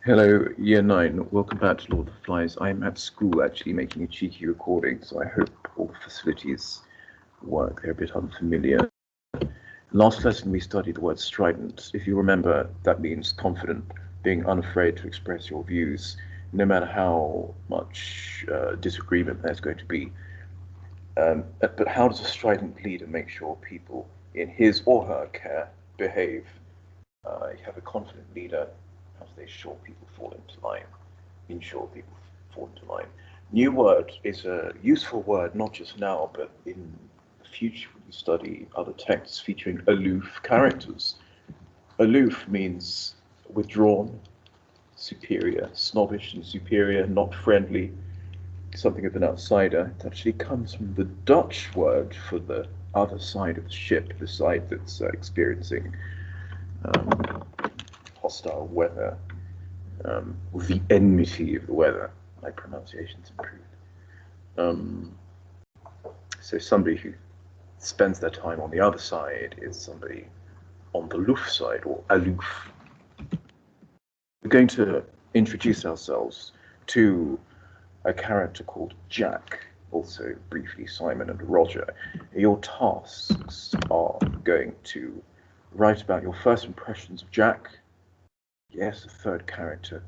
Hello, Year 9. Welcome back to Lord of the Flies. I'm at school actually making a cheeky recording, so I hope all the facilities work. They're a bit unfamiliar. Last lesson we studied the word strident. If you remember, that means confident, being unafraid to express your views, no matter how much disagreement there's going to be. But how does a strident leader make sure people in his or her care behave? You have a confident leader. How do they ensure people fall into line? Ensure people fall into line. New word is a useful word, not just now, but in the future when you study other texts featuring aloof characters. Aloof means withdrawn, superior, snobbish and superior, not friendly, something of an outsider. It actually comes from the Dutch word for the other side of the ship, the side that's experiencing hostile weather, with the enmity of the weather. My pronunciation's improved. So somebody who spends their time on the other side is somebody on the loof side, or aloof. We're going to introduce ourselves to a character called Jack, also briefly Simon and Roger. Your tasks are going to write about your first impressions of Jack. Yes, a third character.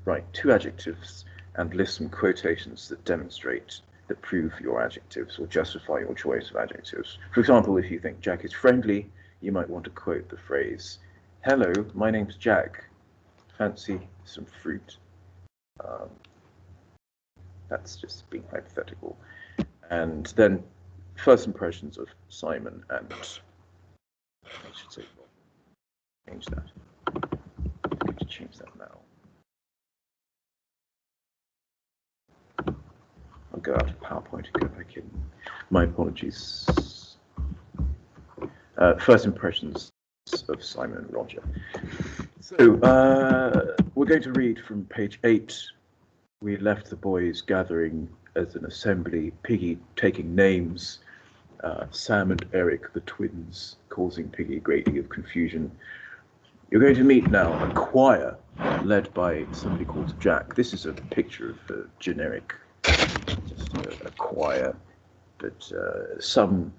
Write 2 adjectives and list some quotations that prove your adjectives or justify your choice of adjectives. For example, if you think Jack is friendly, you might want to quote the phrase, "Hello, my name's Jack. Fancy some fruit?" That's just being hypothetical. And then first impressions of Simon and I should say change that. I'm going to change that now. I'll go out of PowerPoint and go back in. My apologies. First impressions of Simon and Roger. So we're going to read from page 8. We left the boys gathering as an assembly, Piggy taking names, Sam and Eric, the twins, causing Piggy a great deal of confusion. You're going to meet now a choir led by somebody called Jack. This is a picture of a generic, just a choir, but some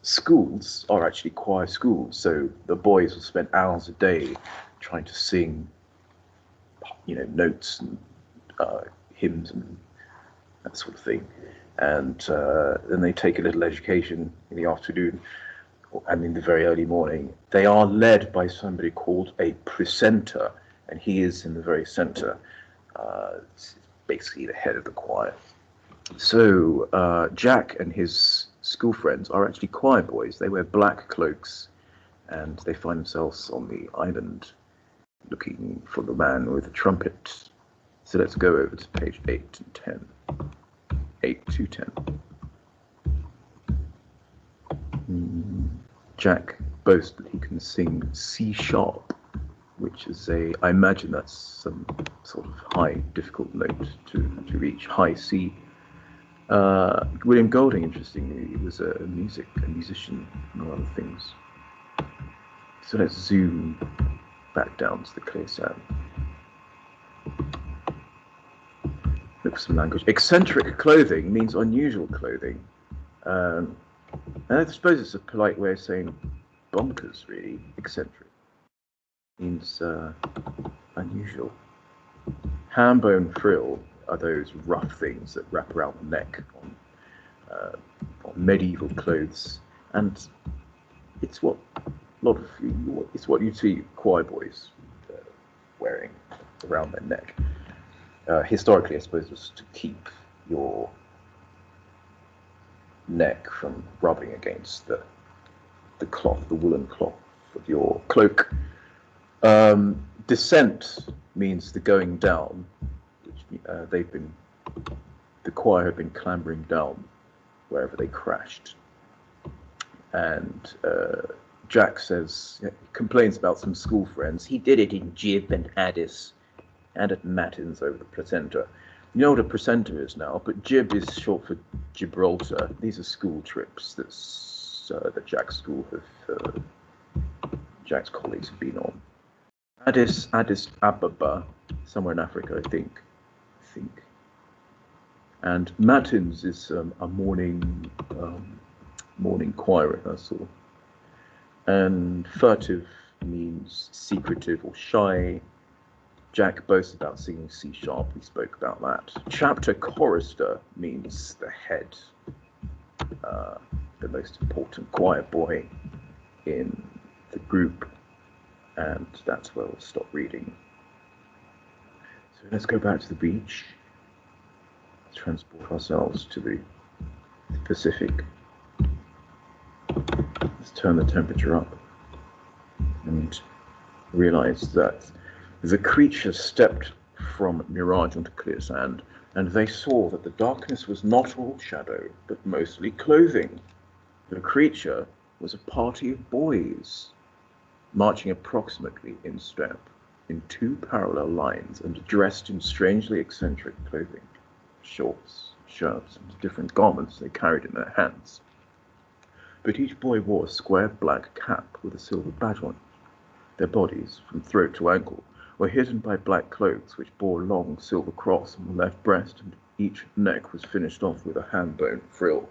schools are actually choir schools, so the boys will spend hours a day trying to sing, notes and hymns and that sort of thing. And then they take a little education in the afternoon and in the very early morning. They are led by somebody called a precentor, and he is in the very center. Basically the head of the choir. So Jack and his school friends are actually choir boys. They wear black cloaks, and they find themselves on the island looking for the man with the trumpet. So let's go over to page 8 and 10. 8 to 10. Jack boasts that he can sing C sharp, which is I imagine that's some sort of high difficult note to reach, high C. William Golding, interestingly, was a musician, among other things. So let's zoom back down to the clear sound. Look for some language. Eccentric clothing means unusual clothing. And I suppose it's a polite way of saying bonkers, really. Eccentric means unusual. Ham-bone frill are those rough things that wrap around the neck on medieval clothes, and it's what you see choir boys wearing around their neck. Historically, I suppose, was to keep your neck from rubbing against the cloth, the woolen cloth of your cloak. Descent means the going down, which the choir had been clambering down wherever they crashed. And Jack complains about some school friends. He did it in Jib and Addis, and at matins over the placenta. You know what a placenta is now, but Jib is short for Gibraltar. These are school trips that Jack's school Jack's colleagues have been on. Addis Ababa, somewhere in Africa, I think. And matins is a morning choir rehearsal. And furtive means secretive or shy. Jack boasts about singing C sharp. We spoke about that. Chapter chorister means the head, the most important choir boy in the group. And that's where we'll stop reading. So let's go back to the beach. Let's transport ourselves to the Pacific. Let's turn the temperature up and realize that the creatures stepped from mirage onto clear sand, and they saw that the darkness was not all shadow, but mostly clothing. The creature was a party of boys, marching approximately in step, in two parallel lines, and dressed in strangely eccentric clothing, shorts, shirts, and different garments they carried in their hands. But each boy wore a square black cap with a silver badge on it. Their bodies, from throat to ankle, were hidden by black cloaks which bore a long silver cross on the left breast, and each neck was finished off with a ham-bone frill.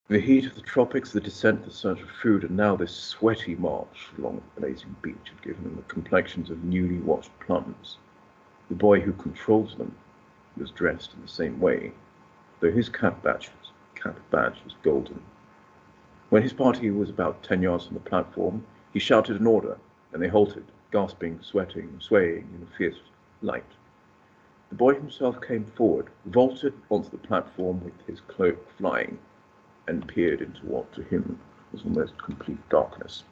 The heat of the tropics, the descent, the search for food, and now this sweaty march along the blazing beach had given them the complexions of newly washed plums. The boy who controlled them was dressed in the same way, though his cap badge was golden. When his party was about 10 yards from the platform, he shouted an order, and they halted, gasping, sweating, swaying in the fierce light. The boy himself came forward, vaulted onto the platform with his cloak flying, and peered into what to him was almost complete darkness.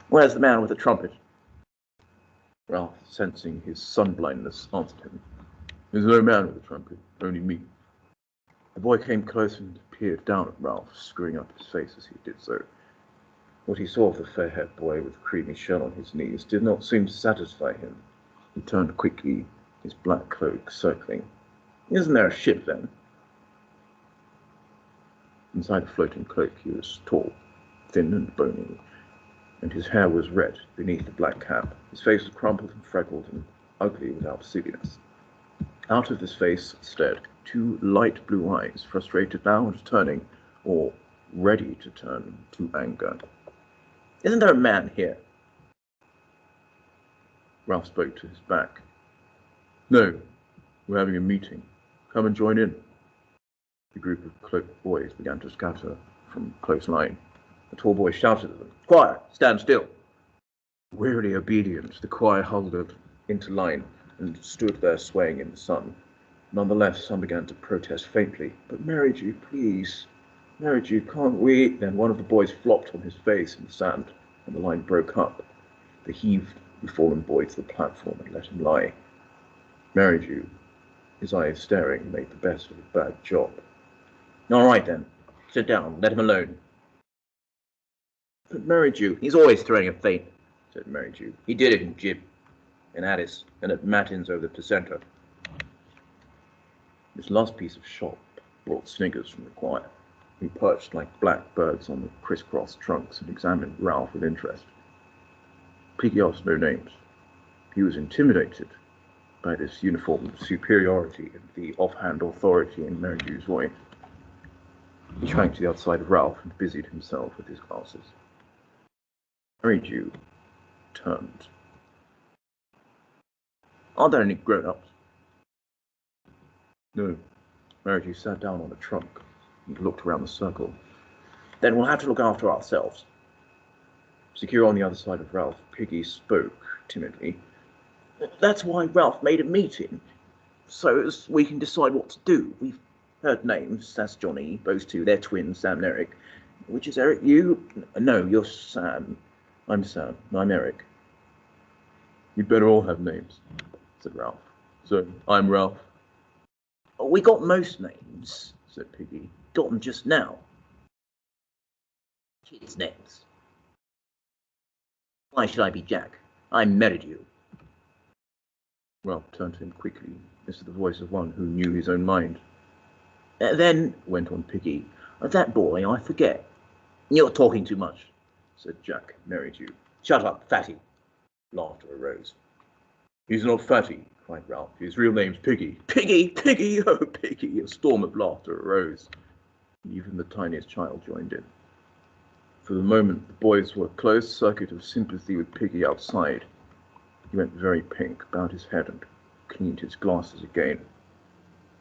"Where's the man with the trumpet?" Ralph, sensing his sun-blindness, answered him. "There's no man with a trumpet, only me." The boy came close and peered down at Ralph, screwing up his face as he did so. What he saw of the fair-haired boy with the creamy shell on his knees did not seem to satisfy him. He turned quickly, his black cloak circling. "Isn't there a ship, then?" Inside the floating cloak he was tall, thin and bony, and his hair was red beneath the black cap. His face was crumpled and freckled and ugly without silliness. Out of this face stared two light blue eyes, frustrated now and turning, or ready to turn, to anger. "Isn't there a man here?" Ralph spoke to his back. "No, we're having a meeting. Come and join in." The group of cloaked boys began to scatter from close line. The tall boy shouted at them, "Choir, stand still!" Wearily obedient, the choir huddled into line and stood there swaying in the sun. Nonetheless, some began to protest faintly. "But Merridew, please. Merridew, can't we?" Then one of the boys flopped on his face in the sand, and the line broke up. They heaved the fallen boy to the platform and let him lie. Merridew, his eyes staring, made the best of a bad job. "All right, then. Sit down. Let him alone." "But Merridew, he's always throwing a feint," said Merridew. "He did it in Jib, in Addis, and at Matins over the placenta." This last piece of shot brought sniggers from the choir, who perched like black birds on the crisscross trunks and examined Ralph with interest. Piggy asked no names. He was intimidated by this uniform superiority and the offhand authority in Merridew's voice. He shrank to the other side of Ralph and busied himself with his glasses. Merridew turned. "Are there any grown-ups?" "No." Merridew sat down on a trunk and looked around the circle. "Then we'll have to look after ourselves." Secure on the other side of Ralph, Piggy spoke timidly. "That's why Ralph made a meeting, so as we can decide what to do. We've heard names. That's Johnny. Those two, they're twins, Sam and Eric. Which is Eric? You? No, you're Sam. I'm Sam. I'm Eric." "We'd better all have names," said Ralph. "So, I'm Ralph." "We got most names," said Piggy. "Got them just now." "Kids' names." "Why should I be Jack? I'm Merridew." Ralph turned to him quickly. This is the voice of one who knew his own mind. "Then," went on Piggy, "that boy, I forget." "You're talking too much," said Jack Merridew. Shut up, Fatty. Laughter arose. He's not Fatty, cried Ralph. His real name's Piggy. Piggy, Piggy, oh, Piggy. A storm of laughter arose. Even the tiniest child joined in. For the moment, the boys were a closed circuit of sympathy with Piggy outside. He went very pink, bowed his head, and cleaned his glasses again.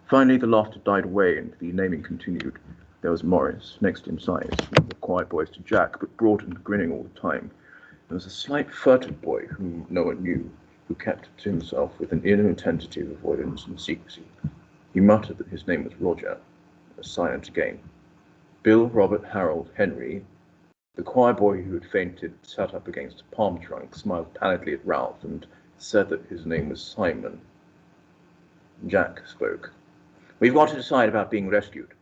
Finally, the laughter died away, and the naming continued. There was Morris, next in size, one of the quiet boys to Jack, but broad and grinning all the time. There was a slight furtive boy whom no one knew, who kept to himself with an inner intensity of avoidance and secrecy. He muttered that his name was Roger. There was silence again. Bill, Robert, Harold, Henry, the choir boy who had fainted, sat up against a palm trunk, smiled pallidly at Ralph, and said that his name was Simon. Jack spoke. We've got to decide about being rescued.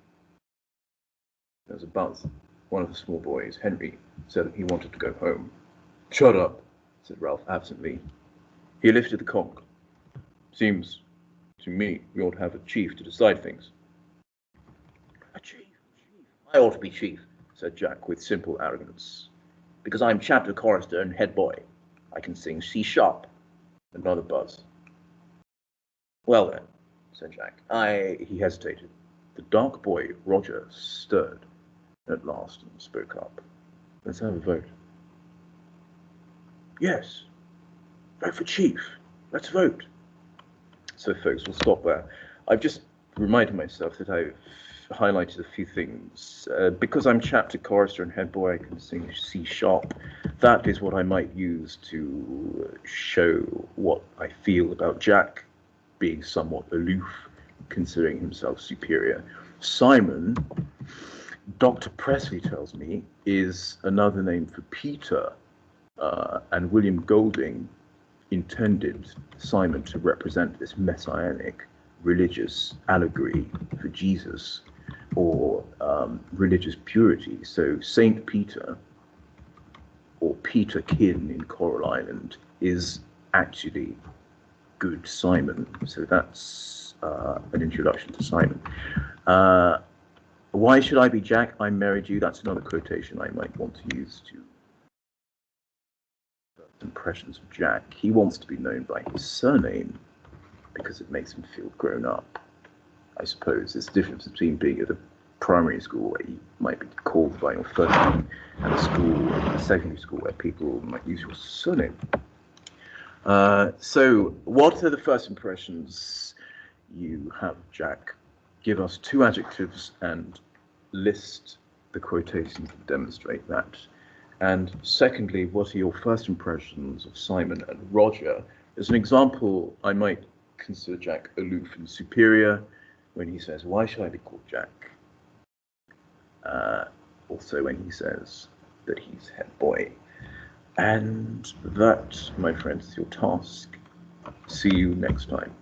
There was a buzz. One of the small boys, Henry, said that he wanted to go home. Shut up, said Ralph absently. He lifted the conch. Seems to me we ought to have a chief to decide things. A chief? I ought to be chief, said Jack with simple arrogance, because I'm chapter chorister and head boy. I can sing C sharp. Another buzz. Well then, said Jack, He hesitated. The dark boy, Roger, stirred at last and spoke up. Let's have a vote. Yes, vote for chief. Let's vote. So folks, we'll stop there. I've just reminded myself that I've highlighted a few things. Because I'm chapter chorister and head boy, I can sing C sharp. That is what I might use to show what I feel about Jack being somewhat aloof, considering himself superior. Simon, Dr. Presley tells me, is another name for Peter, and William Golding intended Simon to represent this messianic religious allegory for Jesus, or religious purity. So Saint Peter, or Peter Kin in Coral Island, is actually Good Simon. So that's an introduction to Simon. Why should I be Jack? I married you. That's another quotation I might want to use to impressions of Jack. He wants to be known by his surname because it makes him feel grown up. I suppose there's a difference between being at a primary school where you might be called by your first name, and a secondary school where people might use your surname. So what are the first impressions you have, Jack? Give us two adjectives and list the quotations that demonstrate that. And secondly, what are your first impressions of Simon and Roger? As an example, I might consider Jack aloof and superior when he says, why should I be called Jack? Also when he says that he's head boy. And that, my friends, is your task. See you next time.